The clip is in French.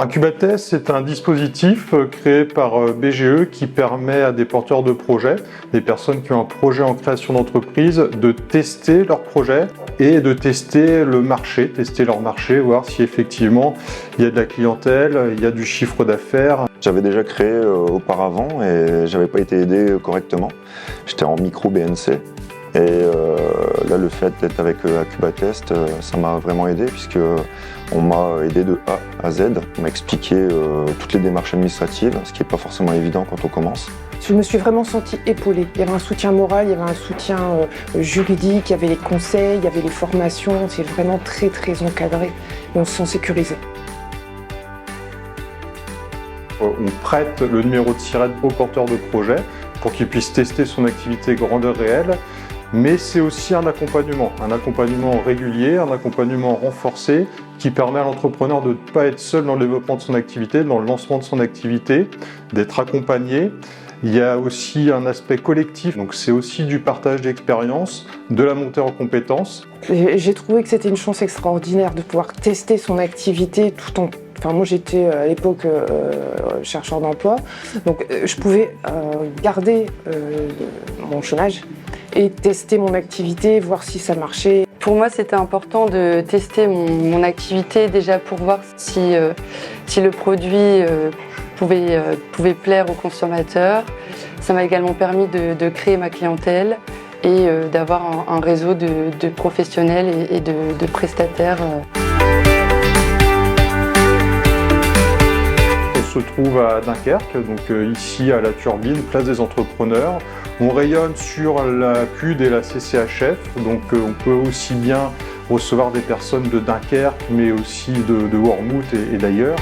Incubatest, c'est un dispositif créé par BGE qui permet à des porteurs de projets, des personnes qui ont un projet en création d'entreprise, de tester leur projet et de tester le marché, tester leur marché, voir si effectivement il y a de la clientèle, il y a du chiffre d'affaires. J'avais déjà créé auparavant et j'avais pas été aidé correctement. J'étais en micro BNC. Et là, le fait d'être avec Incubatest, ça m'a vraiment aidé puisque on m'a aidé de A à Z. On m'a expliqué toutes les démarches administratives, ce qui n'est pas forcément évident quand on commence. Je me suis vraiment sentie épaulée. Il y avait un soutien moral, il y avait un soutien juridique, il y avait les conseils, il y avait les formations. C'est vraiment très très encadré et on se sent sécurisé. On prête le numéro de SIRET au porteur de projet pour qu'il puisse tester son activité grandeur réelle. Mais c'est aussi un accompagnement régulier, un accompagnement renforcé qui permet à l'entrepreneur de ne pas être seul dans le développement de son activité, dans le lancement de son activité, d'être accompagné. Il y a aussi un aspect collectif, donc c'est aussi du partage d'expérience, de la montée en compétences. J'ai trouvé que c'était une chance extraordinaire de pouvoir tester son activité tout en... Enfin, moi j'étais à l'époque chercheur d'emploi, donc je pouvais garder mon chômage et tester mon activité, voir si ça marchait. Pour moi, c'était important de tester mon activité déjà pour voir si le produit pouvait plaire aux consommateurs. Ça m'a également permis de créer ma clientèle et d'avoir un réseau de professionnels et de prestataires. On se trouve à Dunkerque, donc ici à la Turbine, place des entrepreneurs. On rayonne sur la CUD et la CCHF, donc on peut aussi bien recevoir des personnes de Dunkerque, mais aussi de Wormhout et d'ailleurs.